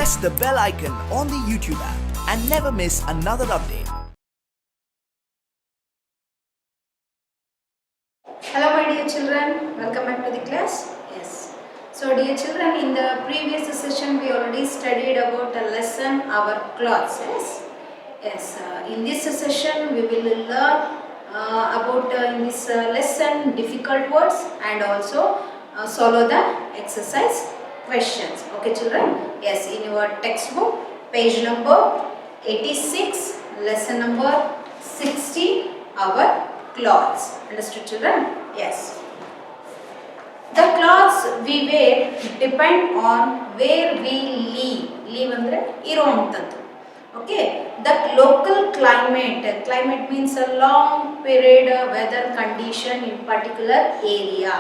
press the bell icon on the YouTube app and never miss another update. Hello my dear children, welcome back to the class. Yes. So dear children, in the previous session we already studied about a lesson our clothes. Yes. In this session we will learn about in this lesson difficult words and also solve the exercise questions. Okay children? Yes, in your textbook page number 86, lesson number 60, our clothes. Understood children? Yes. The clothes we wear depend on where we live. Live andre iruvanthaddu. Okay. The local climate means a long period weather condition in particular area.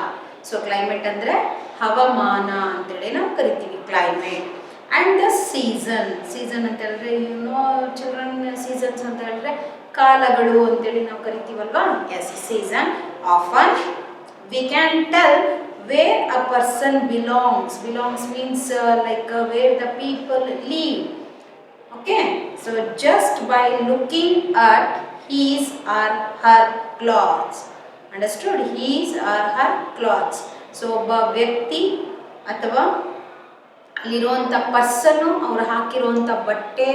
So climate andre havamana antele ನಾವು ಕರಿತೀವಿ climate. And the season ಅಂತ ಹೇಳಿದ್ರೆ you know children, seasons ಅಂತ ಹೇಳಿದ್ರೆ ಕಾಲಗಳು ಅಂತೇಳಿ ನಾವು ಕರಿತೀವಲ್ವಾ. Yes, season. Often we can tell where a person belongs means where the people live. Okay, so just by looking at his or her clothes. Understood? His or her clothes. So ಒಬ್ಬ ವ್ಯಕ್ತಿ ಅಥವಾ ಅಲ್ಲಿರುವಂಥ ಪರ್ಸನ್ನು ಅವರು ಹಾಕಿರುವಂಥ ಬಟ್ಟೆ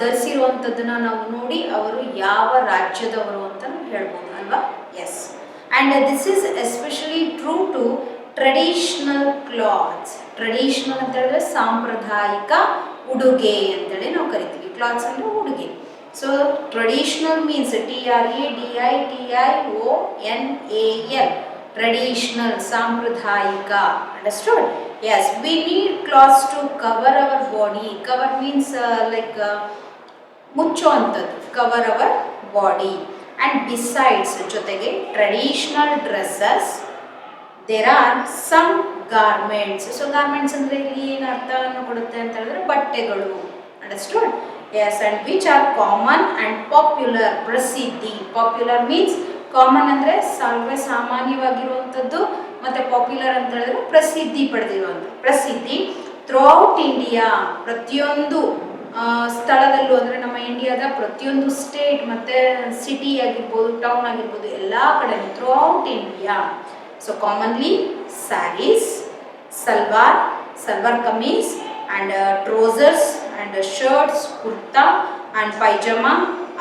ಧರಿಸಿರುವಂಥದ್ದನ್ನು ನಾವು ನೋಡಿ ಅವರು ಯಾವ ರಾಜ್ಯದವರು ಅಂತ ಹೇಳ್ಬೋದು ಅಲ್ವಾ. Yes. And this is especially true to traditional clothes. Traditional ಅಂತ ಹೇಳಿದ್ರೆ ಸಾಂಪ್ರದಾಯಿಕ ಉಡುಗೆ ಅಂತೇಳಿ ನಾವು ಕರಿತೀವಿ. ಕ್ಲಾತ್ಸ್ ಅಂದರೆ ಉಡುಗೆ. So traditional means TRADITIONAL. Traditional, ಸಾಂಪ್ರದಾಯಿಕ. Understood? Yes, we need clothes to cover our body. Cover means ಮುಚ್ಚುವಂಥದ್ದು. Cover our body. And besides, ಜೊತೆಗೆ traditional dresses, there are some garments. So garments ಅಂದರೆ ಇಲ್ಲಿ ಏನು ಅರ್ಥವನ್ನು ಕೊಡುತ್ತೆ ಅಂತ ಹೇಳಿದ್ರೆ ಬಟ್ಟೆಗಳು. Understood? Yes, and which are common and popular. ಪ್ರಸಿದ್ಧಿ. Popular means ಕಾಮನ್ ಅಂದರೆ ಸಾಮಾನ್ಯವಾಗಿರುವಂಥದ್ದು, ಮತ್ತು ಪಾಪ್ಯುಲರ್ ಅಂತ ಹೇಳಿದ್ರೆ ಪ್ರಸಿದ್ಧಿ ಪಡೆದಿರುವಂಥ. ಪ್ರಸಿದ್ಧಿ ಥ್ರೂಔಟ್ ಇಂಡಿಯಾ, ಪ್ರತಿಯೊಂದು ಸ್ಥಳದಲ್ಲೂ ಅಂದರೆ ನಮ್ಮ ಇಂಡಿಯಾದ ಪ್ರತಿಯೊಂದು ಸ್ಟೇಟ್ ಮತ್ತು ಸಿಟಿ ಆಗಿರ್ಬೋದು, ಟೌನ್ ಆಗಿರ್ಬೋದು, ಎಲ್ಲ ಕಡೆ throughout India. So commonly saris, salwar kameez and trousers and shirts, kurta and pyjama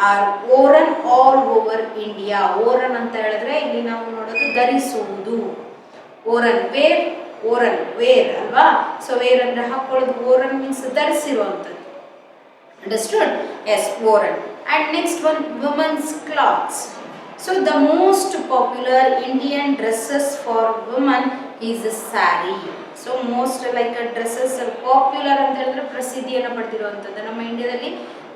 are worn all over India. Worn ಅಂತ ಹೇಳಿದ್ರೆ ಇಲ್ಲಿ ನಾವು ನೋಡೋದು ಧರಿಸುವುದು. ಓರನ್ ವೇರ್ ಅಲ್ವಾ. ಸೊ ವೇರ್ ಅಂದ್ರೆ ಹಾಕೊಳ್ಳೋದು. ಓರನ್ ಮೀನ್ಸ್ ಧರಿಸಿರುವಂಥದ್ದು. Understood? Yes, worn. And next one women's clothes. So the most popular Indian dresses for woman is sari. So most dresses popular ಅಂತ ಹೇಳಿದ್ರೆ ಪ್ರಸಿದ್ಧಿಯನ್ನು ಪಡೆದಿರುವಂಥದ್ದು. ನಮ್ಮ ಇಂಡಿಯಾದಲ್ಲಿ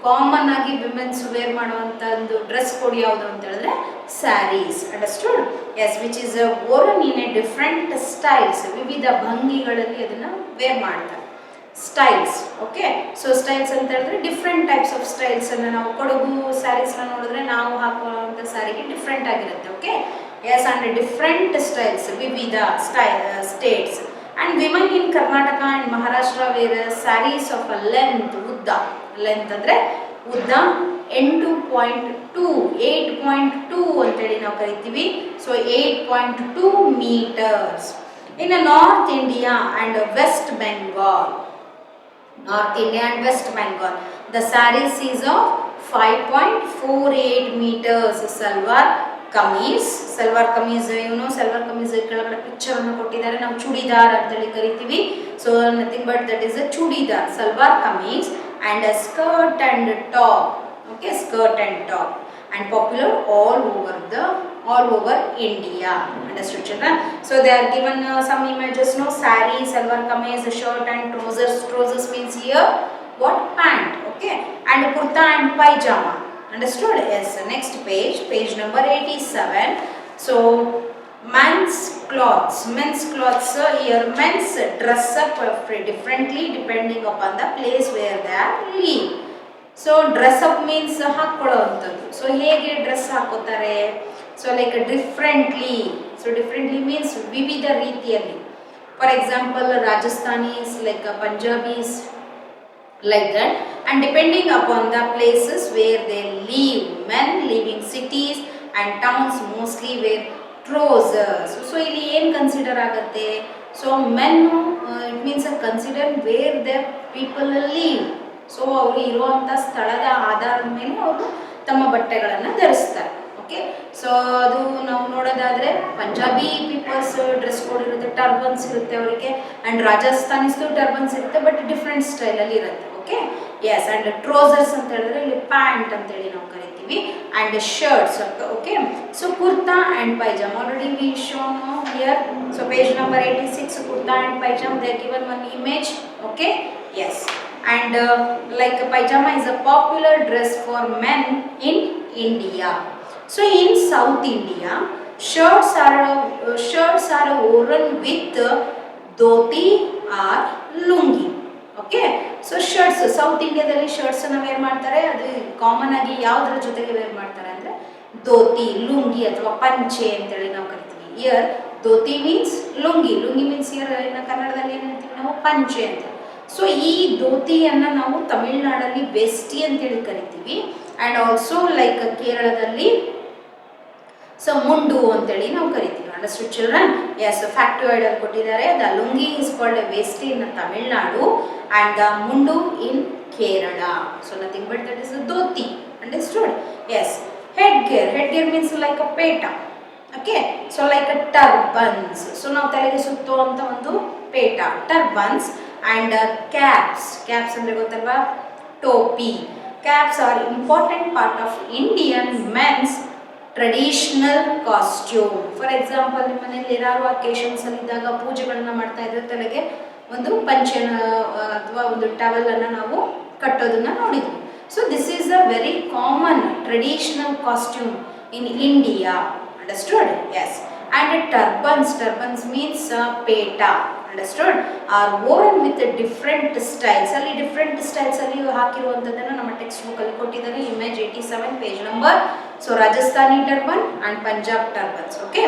ಕಾಮನ್ ಆಗಿ ವಿಮೆನ್ಸ್ ವೇರ್ ಮಾಡುವಂಥ ಒಂದು ಡ್ರೆಸ್ ಕೋಡ್ ಯಾವುದು ಅಂತ ಹೇಳಿದ್ರೆ saris. Understood? Yes, which is worn in a different styles. ವಿವಿಧ ಭಂಗಿಗಳಲ್ಲಿ ಅದನ್ನು ವೇರ್ ಮಾಡ್ತಾರೆ. ಸ್ಟೈಲ್ಸ್. ಓಕೆ. ಸೊ ಸ್ಟೈಲ್ಸ್ ಅಂತ ಹೇಳಿದ್ರೆ ಡಿಫ್ರೆಂಟ್ ಟೈಪ್ಸ್ ಆಫ್ ಸ್ಟೈಲ್ಸ್ ಅನ್ನು ನಾವು ಕೊಡಗು ಸ್ಯಾರೀಸ್ನ ನೋಡಿದ್ರೆ ನಾವು ಹಾಕುವಂಥ ಸ್ಯಾರಿಗೆ ಡಿಫ್ರೆಂಟ್ ಆಗಿರುತ್ತೆ. Okay. Yes, and different styles, ವಿವಿಧ states. And women in Karnataka and Maharashtra wear sarees of a length, ಉದ್ದ. ಲೆಂತ್ ಅಂದರೆ ಉದ್ದ 8.2 ಅಂತೇಳಿ ನಾವು ಕರಿತೀವಿ. So 8.2 meters. In North India and West Bengal, the sarees is of 5.48 meters. Salwar kameez ಇವನು ಸಲ್ವಾರ್ ಕಮೀಸ್ ಕೆಳಗಡೆ picture ಅನ್ನು ಕೊಟ್ಟಿದ್ದಾರೆ. ನಾವು ಚೂಡಿದಾರ್ ಅಂತೇಳಿ ಕರಿತೀವಿ. So nothing but that is a churidar, salwar kameez. And skirt and top. Okay, skirt and top. And popular all over India. Understood children? So they are given some images. No, saree, salwar kameez, shirt and trousers means here what? Pant. Okay. And kurta and pajama. Understood? Yes. Next page number 87. So men's clothes here. Men's dress up differently depending upon the place where they are live. So dress up means ಹಾಕೊಳ್ಳುವಂಥದ್ದು. So ಹೇಗೆ dress ಹಾಕೋತಾರೆ? So differently. So differently means ವಿವಿಧ ರೀತಿಯಲ್ಲಿ. For example Rajasthanis, Punjabis, like that, and depending upon the places where they live, men living cities and towns mostly wear trousers. So ಇಲ್ಲಿ ಏನು consider ಆಗುತ್ತೆ? So men it means consider where the people live. So ಅವರು ಇರುವಂಥ ಸ್ಥಳದ ಆಧಾರದ ಮೇಲೆ ಅವರು ತಮ್ಮ ಬಟ್ಟೆಗಳನ್ನು ಧರಿಸ್ತಾರೆ. ಓಕೆ, ಸೊ ಅದು ನಾವು ನೋಡೋದಾದರೆ ಪಂಜಾಬಿ ಪೀಪಲ್ಸ್ ಡ್ರೆಸ್ ಕೋಡ್ ಇರುತ್ತೆ, ಟರ್ಬನ್ಸ್ ಇರುತ್ತೆ ಅವರಿಗೆ, ಆ್ಯಂಡ್ ರಾಜಸ್ಥಾನಿಸ್ದು ಟರ್ಬನ್ಸ್ ಇರುತ್ತೆ, ಬಟ್ ಡಿಫ್ರೆಂಟ್ ಸ್ಟೈಲಲ್ಲಿ ಇರುತ್ತೆ. ಓಕೆ, ಎಸ್, ಆ್ಯಂಡ್ ಟ್ರೋಸರ್ಸ್ ಅಂತ ಹೇಳಿದ್ರೆ ಇಲ್ಲಿ ಪ್ಯಾಂಟ್ ಅಂತೇಳಿ ನಾವು ಕರಿತೀವಿ, and shirts. Okay, so kurta and pyjama already we shown here. So page number 86, kurta and pyjama, they are given one image. Okay, yes, and like pajama is a popular dress for men in India. So in South India, shirts are worn with dhoti or lungi. Okay, so shirts South India dalli shirts na wear ಮಾಡ್ತಾರೆ. ಅದು common ಆಗಿ ಯಾವುದರ ಜೊತೆಗೆ wear ಮಾಡ್ತಾರೆ ಅಂದ್ರೆ ಧೋತಿ, ಲುಂಗಿ ಅಥವಾ ಪಂಚೆ ಅಂತೇಳಿ ನಾವು ಕರಿತೀವಿ. Year dhoti means lungi, lungi means here ಕನ್ನಡದಲ್ಲಿ ಏನು ಹೇಳ್ತೀವಿ ನಾವು ಪಂಚೆ ಅಂತ. ಸೊ ಈ ಧೋತಿಯನ್ನು ನಾವು ತಮಿಳ್ನಾಡಲ್ಲಿ ವೆಸ್ಟಿ ಅಂತೇಳಿ ಕರಿತೀವಿ, ಆ್ಯಂಡ್ ಆಲ್ಸೋ ಲೈಕ್ ಕೇರಳದಲ್ಲಿ ಸೊ ಮುಂಡು ಅಂತೇಳಿ ನಾವು ಕರಿತೀವಿ. Understood children? ಎಸ್, ಫ್ಯಾಕ್ಟೋಯ್ಡ್ ಅಲ್ಲಿ ಕೊಟ್ಟಿದ್ದಾರೆ. The lungi is called a veshti in Tamil Nadu and the mundu in Kerala. So nothing but that is the dhoti. Understood? Yes. Head gear means like a peta. Okay, so like a turbans. So ನಾವು ತಲೆಗೆ ಸುತ್ತುವಂಥ ಒಂದು ಪೇಟ, ಟರ್ಬನ್ಸ್. And caps ಅಂದ್ರೆ ಗೊತ್ತಲ್ವಾ, ಟೋಪಿ. Caps are important part of Indian men's traditional costume. For example, ನಿಮ್ಮ ಮನೆಯಲ್ಲಿ ಏನಾದ್ರು occasions ಅಲ್ಲಿ ಇದ್ದಾಗ ಪೂಜೆಗಳನ್ನ ಮಾಡ್ತಾ ಇದ್ರೆ ತಲೆಗೆ ಒಂದು ಪಂಚೆನ ಅಥವಾ ಒಂದು ಟವಲ್ ಅನ್ನ ನಾವು ಕಟ್ಟೋದನ್ನ ನೋಡಿದ್ವಿ. So this is a very common traditional costume in India. Understood? Yes. And turbans means peta. Understood? Are worn with different styles. ಅಲ್ಲಿ ಡಿಫ್ರೆಂಟ್ ಸ್ಟೈಲ್ಸ್ ಅಲ್ಲಿ ಹಾಕಿರುವಂಥದ್ದನ್ನು ನಮ್ಮ ಟೆಕ್ಸ್ಟ್ ಬುಕ್ ಅಲ್ಲಿ ಕೊಟ್ಟಿದ್ದಾರೆ. Image 87 page number. So Rajasthani turban and Punjab turbans. Okay,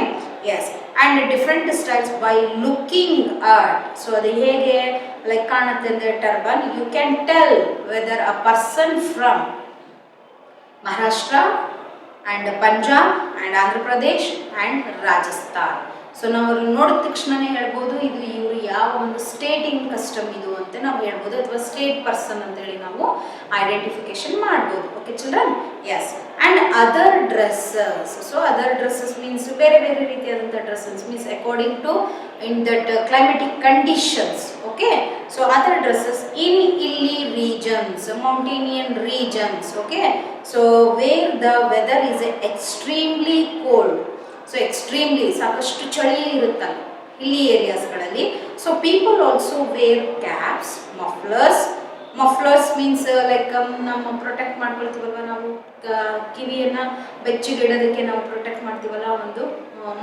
yes, and different styles by looking at. So ಅದು ಹೇಗೆ like ಕಾಣುತ್ತೆ ಅಂದರೆ turban, you can tell whether a person from Maharashtra and Punjab and Andhra Pradesh and Rajasthan. So ನಾವು ನೋಡಿದ ತಕ್ಷಣನೇ ಹೇಳ್ಬೋದು ಇದು ಇವರು ಯಾವ ಒಂದು ಸ್ಟೇಟಿಂಗ್ ಕಸ್ಟಮ್ ಇದು ಅಂತ ನಾವು ಹೇಳ್ಬೋದು, ಅಥವಾ ಸ್ಟೇಟ್ ಪರ್ಸನ್ ಅಂತೇಳಿ ನಾವು ಐಡೆಂಟಿಫಿಕೇಶನ್ ಮಾಡ್ಬೋದು. Okay children? Yes. And other dresses. So other dresses means ಬೇರೆ ಬೇರೆ ರೀತಿಯಾದಂಥ dresses means according to in that climatic conditions. Okay, so other dresses in ಇಲ್ಲಿ regions, mountainous regions. Okay, so where the weather is extremely cold. So extremely ಸಾಕಷ್ಟು ಚಳಿ ಇರುತ್ತಲ್ಲ ಇಲ್ಲಿ ಏರಿಯಾಸ್ಗಳಲ್ಲಿ. So people also wear caps, mufflers means like ನಮ್ಮ protect ಮಾಡ್ಕೊಳ್ತೀವಲ್ವ ನಾವು, ಕಿವಿಯನ್ನು ಬೆಚ್ಚಗಿಡೋದಕ್ಕೆ ನಾವು ಪ್ರೊಟೆಕ್ಟ್ ಮಾಡ್ತೀವಲ್ಲ ಒಂದು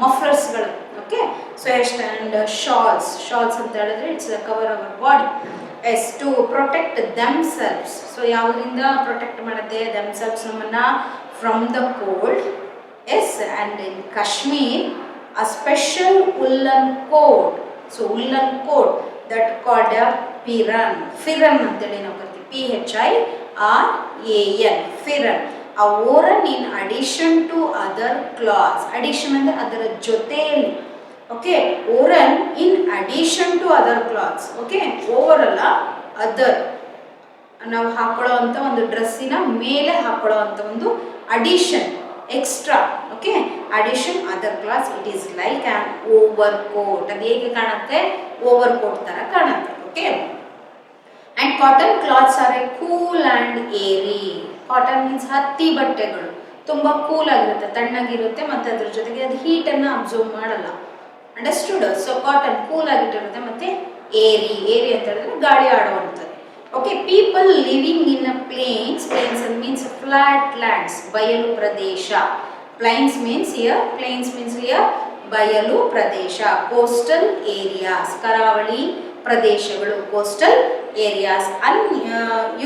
ಮಫ್ಲರ್ಸ್ಗಳು. ಓಕೆ, ಸೊ ಎಸ್ಟ್. ಆ್ಯಂಡ್ ಶಾಲ್ಸ್ ಅಂತ ಹೇಳಿದ್ರೆ it's cover our body. Yes, to protect themselves. So ಯಾವುದರಿಂದ ಪ್ರೊಟೆಕ್ಟ್ ಮಾಡುತ್ತೆ? ದೆಮ್ಸೆಲ್ವ್ಸ್ ನಮ್ಮನ್ನು from the cold. Yes, and in Kashmir, a special woolen coat. So woolen coat that called a firan ಅಂತೇಳಿ ನಾವು ಕರಿತೀವಿ. PHIRAN, firan. A worn in addition to other cloths. Addition ಅಂದರೆ ಅದರ ಜೊತೆಯಲ್ಲಿ. Okay, worn in addition to other cloths. Okay, ಓವರಲ್ಲ other ನಾವು ಹಾಕೊಳ್ಳೋ ಅಂಥ ಒಂದು ಡ್ರೆಸ್ಸಿನ ಮೇಲೆ ಹಾಕೊಳ್ಳೋ ಅಂಥ ಒಂದು addition, extra. Okay, addition other clothes. It is like an over coat. ಅದು ಹೇಗೆ ಕಾಣುತ್ತೆ? ಓವರ್ ಕೋಟ್ ಥರ ಕಾಣುತ್ತೆ. Okay, and cotton clothes are a cool and airy. Cotton means ಹತ್ತಿ ಬಟ್ಟೆಗಳು ತುಂಬ ಕೂಲ್ ಆಗಿರುತ್ತೆ, ತಣ್ಣಗಿರುತ್ತೆ, ಮತ್ತು ಅದ್ರ ಜೊತೆಗೆ ಅದು ಹೀಟನ್ನು ಅಬ್ಸರ್ವ್ ಮಾಡಲ್ಲ. ಅಂಡರ್ಸ್ಟುಡ್? ಸೊ ಕಾಟನ್ ಕೂಲ್ ಆಗಿಟ್ಟಿರುತ್ತೆ ಮತ್ತು ಏರಿ ಅಂತ ಹೇಳಿದ್ರೆ ಗಾಳಿ ಆಡುವಂಥದ್ದು. Okay, people living in a plains means flat lands, bayalu pradesha. Plains means here bayalu pradesha, coastal areas, karavali pradeshagalu, coastal areas, and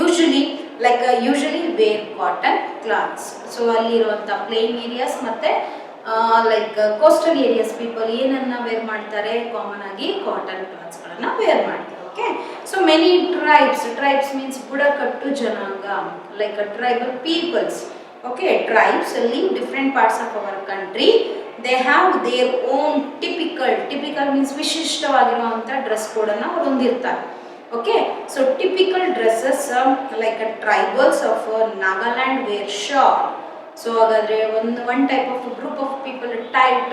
usually wear cotton cloths. So alli iruvanta plain areas matte like coastal areas people ಏನನ್ನ wear ಮಾಡ್ತಾರೆ? Common ಆಗಿ cotton clothes ಗಳನ್ನ wear ಮಾಡ್ತಾರೆ. Okay, So many tribes means Budakattu Jananga, like a tribal peoples. Okay, tribes live different parts of our country. They have their own typical means vishishtavagiruvanಥ dress ಕೋಡನ್ನು ಅವರು ಹೊಂದಿರ್ತಾರೆ. Okay, so typical dresses like a tribals of Nagaland wear shawl. So ಹಾಗಾದ್ರೆ one type of group of people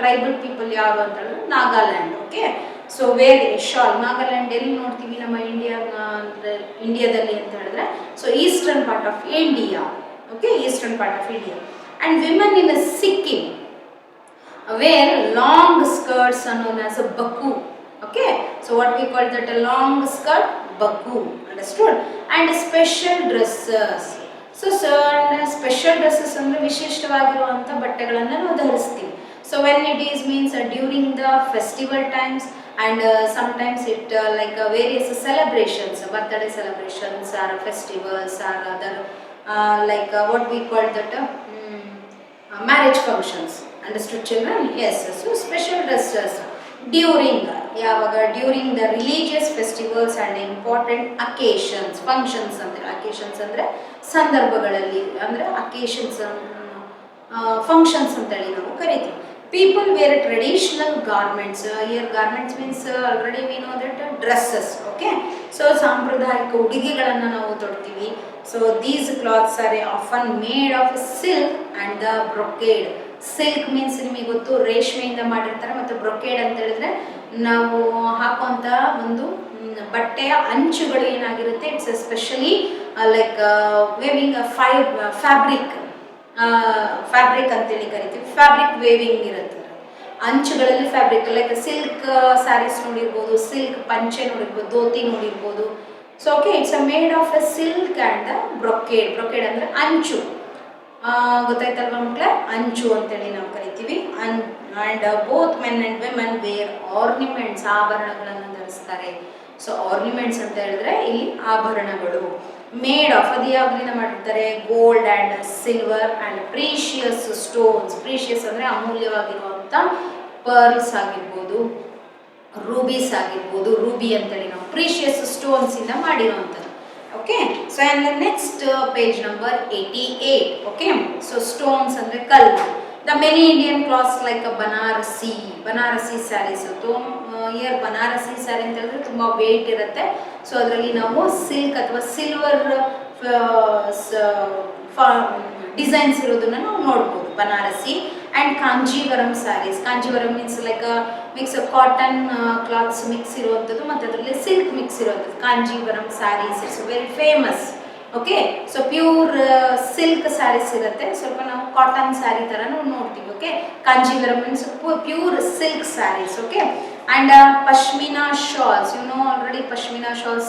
tribal people ಯಾರು ಅಂತ ಹೇಳಿದ್ರೆ Nagaland. Okay, so where shawl Nagaland ಎಲ್ಲಿ ನೋಡ್ತೀವಿ ನಮ್ಮ ಇಂಡಿಯಾದಲ್ಲಿ ಅಂತ ಹೇಳಿದ್ರೆ so eastern part of India. Okay, eastern part of India. And women in Sikkim where long skirts known as a baku. Okay, so what we call that a long skirt, baku, understood? And special dresses. So special dresses ಅಂದ್ರೆ ವಿಶಿಷ್ಟವಾಗಿರುವಂತ ಬಟ್ಟೆಗಳನ್ನು ನಾವು ಧರಿಸ್ತೀವಿ. So when it is means during the festival times and sometimes it like various celebrations, birthday celebrations or festivals or other like what we call that marriage functions. Understood children? Yes. So special dresses during during the religious festivals and important occasions, functions ಅಂದ್ರೆ ಸಂದರ್ಭಗಳಲ್ಲಿ ಅಂದ್ರೆ occasions functions ಅಂತ ಹೇಳಿ ನಾವು ಕರೀತೀವಿ. People wear traditional garments. Here garments means already we know that dresses. Okay, so ಸಾಂಪ್ರದಾಯಿಕ ಉಡುಗೆಗಳನ್ನು ನಾವು ತೊಡ್ತೀವಿ. So these cloths are often made of silk and the brocade. Silk means ನಿಮಗೆ ಗೊತ್ತು ರೇಷ್ಮೆಯಿಂದ ಮಾಡಿರ್ತಾರೆ, ಮತ್ತು ಬ್ರೊಕೇಡ್ ಅಂತ ಹೇಳಿದ್ರೆ ನಾವು ಹಾಕುವಂತ ಒಂದು ಬಟ್ಟೆಯ ಅಂಚುಗಳು ಏನಾಗಿರುತ್ತೆ, it's especially like waving fabric ಅಂತೇಳಿ ಕರಿತೀವಿ. ಫ್ಯಾಬ್ರಿಕ್ ವೇವಿಂಗ್ ಇರುತ್ತೆ ಅಂಚುಗಳಲ್ಲಿ, ಫ್ಯಾಬ್ರಿಕ್ ಲೈಕ್ ಸಿಲ್ಕ್ ಸ್ಯಾರೀಸ್ ನೋಡಿರ್ಬೋದು, ಸಿಲ್ಕ್ ಪಂಚೆ ನೋಡಿರ್ಬೋದು, ಧೋತಿ ನೋಡಿರ್ಬೋದು. So okay, it's made of a silk and brocade ಅಂದರೆ ಅಂಚು. ಗೊತ್ತಾಯ್ತಲ್ವ ಮಕ್ಕಳೇ, ಅಂಚು ಅಂತೇಳಿ ನಾವು ಕರಿತೀವಿ. And both men and women wear ornaments, ಆಭರಣಗಳನ್ನು ಧರಿಸ್ತಾರೆ. ಸೊ ಆರ್ನಿಮೆಂಟ್ಸ್ ಅಂತ ಹೇಳಿದ್ರೆ ಇಲ್ಲಿ ಆಭರಣಗಳು. ಮೇಡ್ ಆಫ್ ಅದು ಯಾವ್ದ್ರಿಂದ ಮಾಡಿರ್ತಾರೆ, gold and silver and precious stones. Precious ಅಂದರೆ ಅಮೂಲ್ಯವಾಗಿರುವಂಥ ಪರ್ಲ್ಸ್ ಆಗಿರ್ಬೋದು, ರೂಬೀಸ್ ಆಗಿರ್ಬೋದು, ರೂಬಿ ಅಂತೇಳಿ ನಾವು ಪ್ರೀಶಿಯಸ್ ಸ್ಟೋನ್ಸಿಂದ ಮಾಡಿರುವಂಥದ್ದು. Okay, so and the next page number 88. Okay, so stones andre kallu. The many Indian cloths like a Banarasi sarees. So here Banarasi saree anta ಹೇಳಿದ್ರೆ ತುಂಬಾ weight ಇರುತ್ತೆ. So ಅದರಲ್ಲಿ ನಾವು ಸಿಲ್ಕ್ ಅಥವಾ ಸಿಲ್ವರ್ ಡಿಸೈನ್ಸ್ ಇರೋದನ್ನ ನಾವು ನೋಡ್ಬೋದು, Banarasi. And Kanjeevaram saris. Kanjeevaram means like mix cotton clothes mix ಇರುವಂಥದ್ದು ಮತ್ತು ಅದರಲ್ಲಿ ಸಿಲ್ಕ್ ಮಿಕ್ಸ್ ಇರುವಂಥದ್ದು. Kanjeevaram saris it's very famous. Okay, so pure silk saris ಇರುತ್ತೆ, ಸ್ವಲ್ಪ ನಾವು ಕಾಟನ್ ಸ್ಯಾರಿ ಥರ ನಾವು ನೋಡ್ತೀವಿ. Okay, Kanjeevaram means pure silk saris. Okay, and pashmina shawls. You know already pashmina shawls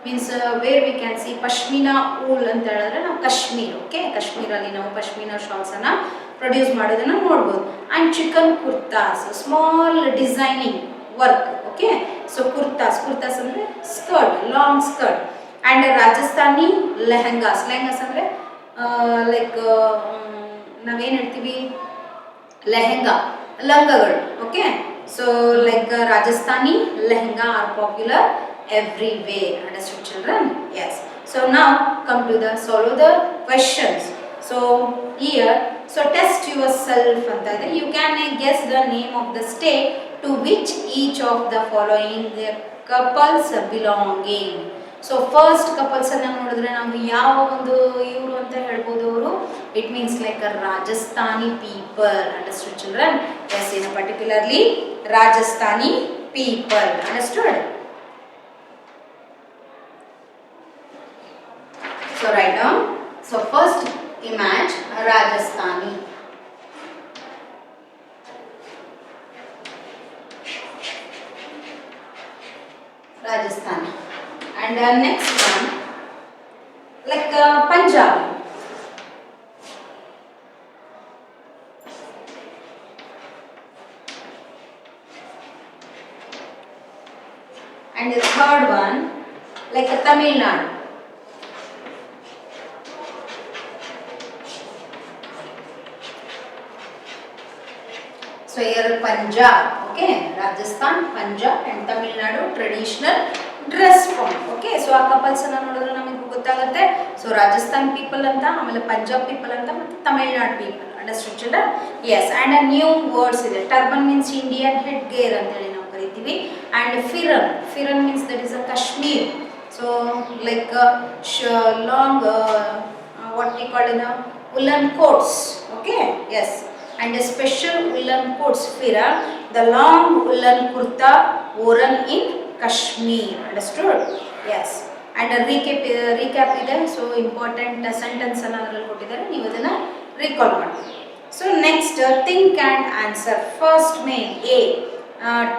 means where we can see pashmina wool ಅಂತ ಹೇಳಿದ್ರೆ ನಾವು ಕಾಶ್ಮೀರ್. ಓಕೆ, ಕಾಶ್ಮೀರಲ್ಲಿ ನಾವು pashmina shawls ಅನ್ನ ಪ್ರೊಡ್ಯೂಸ್ ಮಾಡೋದನ್ನ ನೋಡ್ಬೋದು. And chikan kurtas, small designing work. Okay, so kurtas ಅಂದ್ರೆ skirt, long skirt. And Rajasthani lehengas ಅಂದ್ರೆ like ನಾವೇನು ಹೇಳ್ತೀವಿ ಲೆಹಂಗಾ, ಲಂಗಗಳು. Okay, so like Rajasthani lehenga are popular everywhere. Understood children? Yes. So now come to solve the questions. So here, so test yourself anta ide. You can guess the name of the state to which each of the following couples belonging. So first ಕಪಲ್ಸನ್ನು ನೋಡಿದ್ರೆ ನಾವು ಯಾವ ಒಂದು ಇವರು ಅಂತ ಹೇಳ್ಬೋದು, ಅವರು it means like a Rajasthani people. Understood children? Yes, in particularly Rajasthani people. Understood? So write down. So first image Rajasthani. Rajasthani. And next one like Punjabi. And the third one like Tamil Nadu. So here Punjab. Okay, Rajasthan, Punjab and Tamil Nadu traditional dress form. Okay, so ಆ couples ಅನ್ನ ನೋಡಿದ್ರೆ ನಮಗೆ ಗೊತ್ತಾಗುತ್ತೆ. So Rajasthan people ಅಂತ, ಆಮೇಲೆ Punjab people ಅಂತ, ಮತ್ತೆ Tamil Nadu people. Understood children? Yes. And a new words ಇದೆ. Turban means Indian head gear ಅಂತೇಳಿ ನಾವು ಕರಿತೀವಿ. And pheran, pheran means that is a Kashmir. So like long what we call in a woolen coats. Okay, yes. And a special woolen coats, firan, the long woolen kurta worn in Kashmir. Understood? Yes. And a recap ಇದೆ. So important sentence ಅನ್ನು ಅದರಲ್ಲಿ ಕೊಟ್ಟಿದ್ದಾರೆ, ನೀವು ಅದನ್ನ recall ಮಾಡಿ. So next, think and answer. First main A,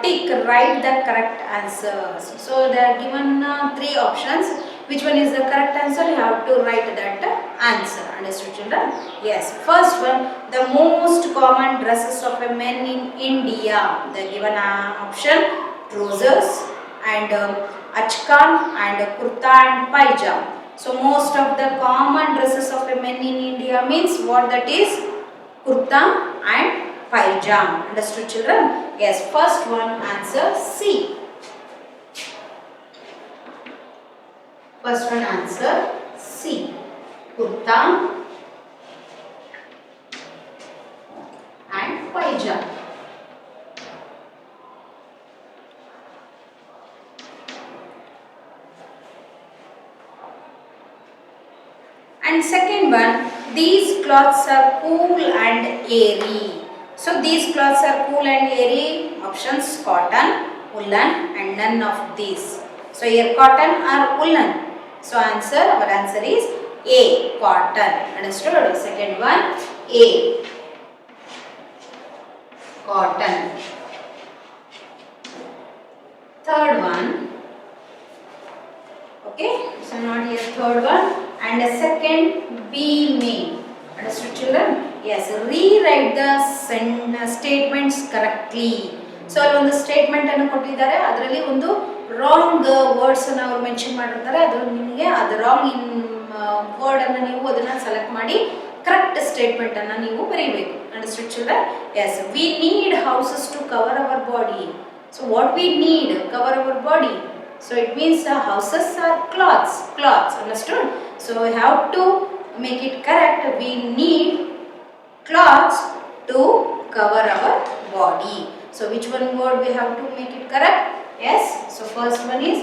tick, write the correct answers. So they are given 3 options. Which one is the correct answer? You have to write that answer. Understood children? Yes. First one, the most common dresses of a men in India. The given option, trousers and achkan and kurta and pajama. So most of the common dresses of a men in India means what that is? Kurta and pajama. Understood children? Yes. First one, answer C. First one, answer C, kurta and pajama. And second one, these cloths are cool and airy. So these cloths are cool and airy. Options, cotton, woolen and none of these. So here cotton or woolen. So answer, our answer is A, cotton. Understood? Second one, A, cotton. Third one, okay, so not here third one. And the second, B, main. Understood children? Yes, rewrite the statements correctly. So ಒಂದು statement ಅನ್ನು ಕೊಟ್ಟಿದ್ದಾರೆ, ಅದರಲ್ಲಿ ಒಂದು wrong words ಅನ್ನು ಅವರು mention ಮಾಡಿರ್ತಾರೆ. ಅದು ನಿಮಗೆ ಅದು ರಾಂಗ್ ಇನ್ ವರ್ಡ್ ಅನ್ನು ನೀವು ಅದನ್ನ ಸೆಲೆಕ್ಟ್ ಮಾಡಿ ಕರೆಕ್ಟ್ ಸ್ಟೇಟ್ಮೆಂಟ್ ಅನ್ನು ನೀವು ಬರೀಬೇಕು. Understood children? Yes. We need houses to cover our body. So what we need? Cover our body. So it means houses are cloths. Understood? So we have to make it correct. We need cloths to cover our body. So which one word we have to make it correct? Yes. So first one is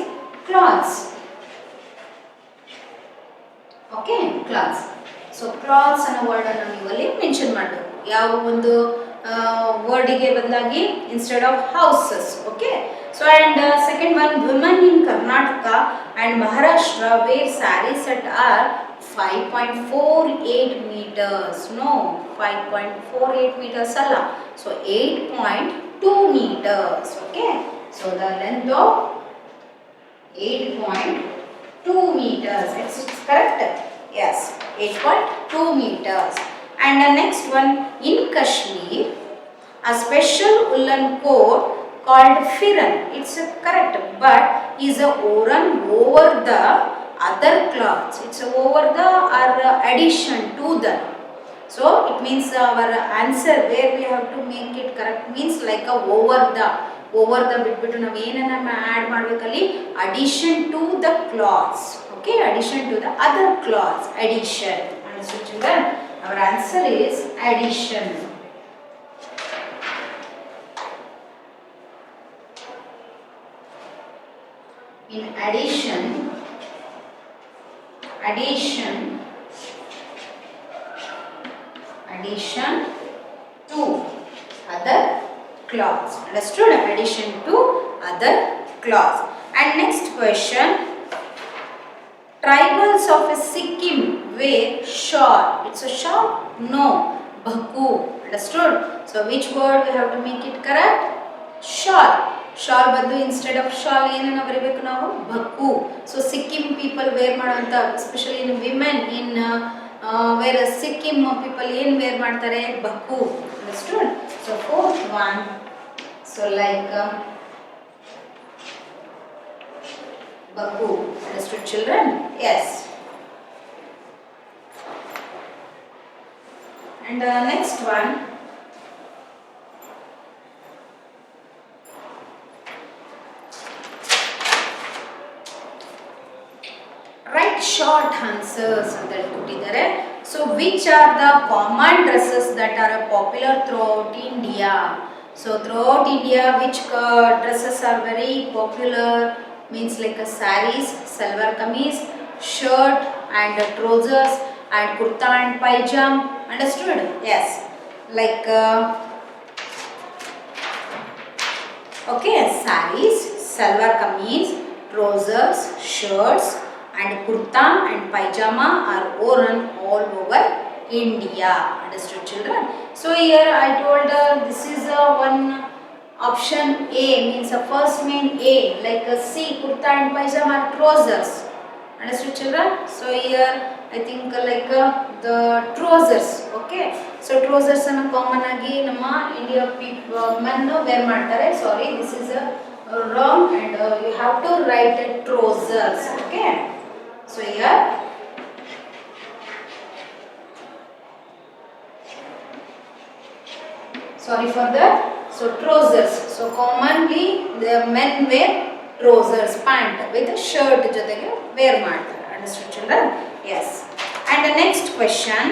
cloths. Okay, cloths. So cloths ಅನ್ನೋ word ಅನ್ನು ನೀವು ಅಲ್ಲಿ mention ಮಾಡಬೇಕು. ಯಾವ ಒಂದು ವರ್ಡಿಗೆ ಬದಲಾಗಿ instead of houses. Okay. So and second one, women in Karnataka and Maharashtra wear sarees that are 5.48 meters. No, 5.48 meters alla. So 8.2 meters. Okay. So the length of 8.2 meters. It's correct? Yes, 8.2 meters. And the next one, in Kashmir, a special woolen coat called firan. It's correct, but is worn over the other cloths. It's over the or addition to the. So it means our answer where we have to make it correct means like a over the ಬಿಟ್ಬಿಟ್ಟು ನಾವು ಏನನ್ನ add ಮಾಡಬೇಕಲ್ಲಿ addition to the cloths. Okay, addition to the other cloths. Addition. Understood children? Our answer is addition. In addition to other cloths. Understood? Addition to other cloths. And next question, tribals of Sikkim wear shawl. It's a shawl? No, bhaku. Understood? So which word we have to make it correct? Shawl. Shawl ಬದಲು instead of shawl ಏನನ್ನ ಬರೀಬೇಕು ನಾವು? Bakhu. So Sikkim people wear ಮಾಡುವಂಥ especially in women in wear Sikkim people ಏನು wear ಮಾಡ್ತಾರೆ? Bakhu. Understood? So fourth one, so like bakhu. Understood children? Yes. And next one, dresses ಅಂತ ಹೇಳಿ ಕೊಟ್ಟಿದ್ದಾರೆ. So which are the common dresses that are popular throughout India? So throughout India, which dresses are very popular? Means like a saris, salwar kameez, shirt and trousers and kurta and pajama. Understood? Yes. Like okay, saris, salwar kameez, trousers, shirts and kurta and pajama are worn all over India. Understood, children? So here I told this is one option A, means the first main A, like C, kurta and pajama are trousers. Understood, children? So here I think like the trousers. Okay, so trousers are common agi nama India people men wear ಮಾಡ್ತಾರೆ. Sorry, this is wrong and you have to write trousers. Okay, so here sorry for that. So trousers, so commonly the men wear trousers, pant with a shirt ಜೊತೆಗೆ wear ಮಾಡ್ತಾರೆ. Understood, children? Yes. And the next question,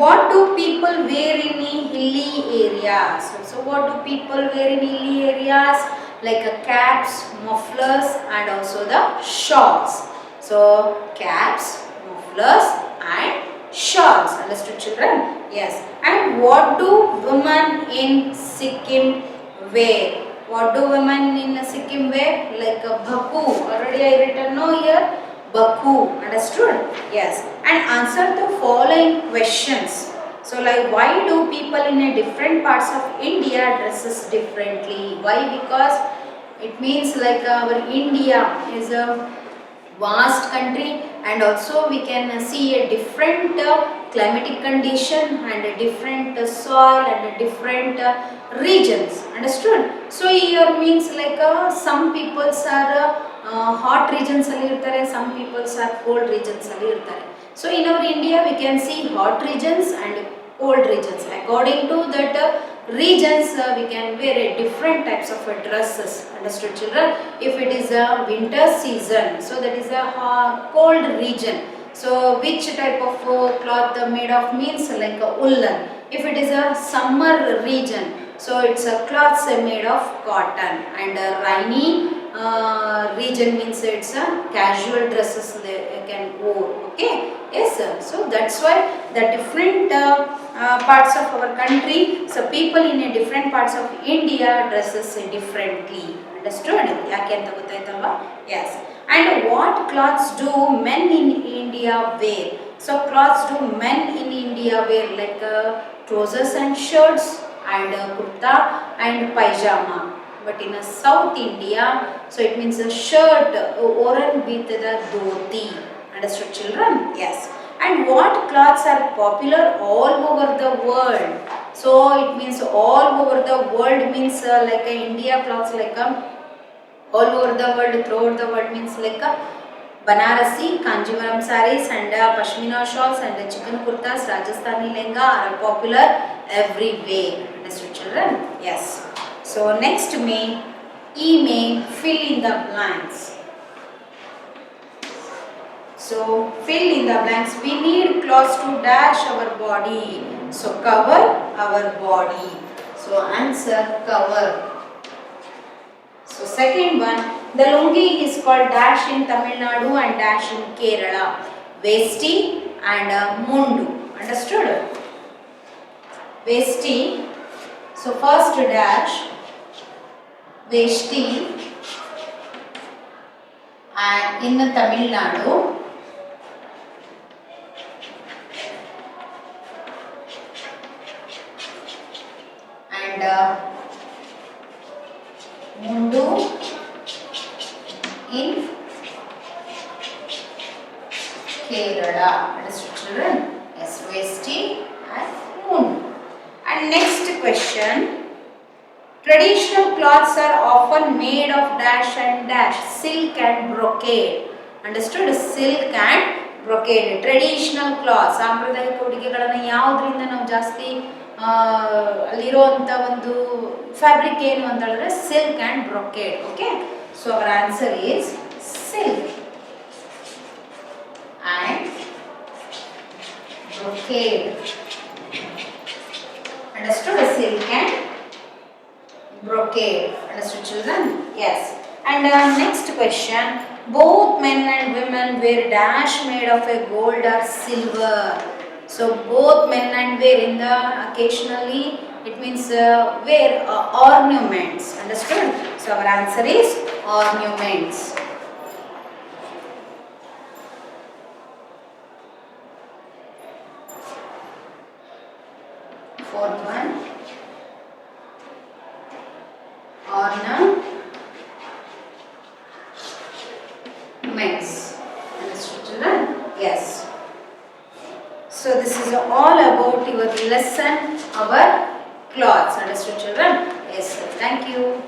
what do people wear in hilly areas? So what do people wear in hilly areas? Like caps, mufflers and also the shawls. So caps, mufflers and shawls. Understood, children? Yes. And what do women in Sikkim wear? What do women in Sikkim wear? Like a bhaku. Already I written no here. Bhaku. Understood? Yes. And answer the following questions. So like, why do people in a different parts of India dresses differently? Why? Because it means like our India is a vast country and also we can see a different climatic condition and a different soil and a different regions. Understood? So here means like some peoples are hot regions ಅಲ್ಲಿ ಇರ್ತಾರೆ, some peoples are cold regions ಅಲ್ಲಿ ಇರ್ತಾರೆ. So in our India we can see hot regions and cold regions. According to that regions we can wear a different types of dresses. Understood, children? If it is a winter season, so that is a cold region. So which type of cloth made of means like a woolen. If it is a summer region, so it's a cloths made of cotton. And a rainy region means it's a casual dresses they can wear. Okay, yes sir. So that's why the different parts of our country, so people in a different parts of India dresses differently. Understood? Yake anta gottaitalva? Yes. And what clothes do men in India wear? So clothes do men in India wear like trousers and shirts and kurta and pajama. But in South India, so it means a shirt worn with the dhoti. Understood, children? Yes. And what clothes are popular all over the world? So it means all over the world means like India clothes like all over the world, throughout the world means like Banarasi, Kanjivaram sarees and Pashmina shawls and chicken kurtas, Rajasthani lehenga are popular everywhere. Understood, children? Yes. So next may fill in the blanks. So fill in the blanks. We need clothes to dash our body. So cover our body. So answer cover. So second one, the lungi is called dash in Tamil Nadu and dash in Kerala. Vesti and mundu. Understood? Vesti. So first dash, Vesti and in Tamil Nadu and mundu in Kerala. Understood, children? Yes, Vesti and mundu. And next question, traditional cloths are often made of dash and dash, silk and brocade. Understood? Silk and brocade. Traditional cloths, ಸಾಂಪ್ರದಾಯಿಕ ಉಡುಗೆಗಳನ್ನು ಯಾವುದರಿಂದ ನಾವು ಜಾಸ್ತಿ ಅಲ್ಲಿರುವಂಥ ಒಂದು fabric ಏನು ಅಂತ ಹೇಳಿದ್ರೆ silk and brocade. Okay, so our answer is silk. and brocade. Understood? Silk and brocade. Understood, children? Yes. And next question. Both men and women wear dash made of a gold or silver. So both men and wear in the occasionally, it means wear ornaments. Understood? So our answer is ornaments. Fourth one. Ornaments. Understood, children? Yes. So this is all about your lesson, our clothes. Understood, children? Yes, sir. Thank you.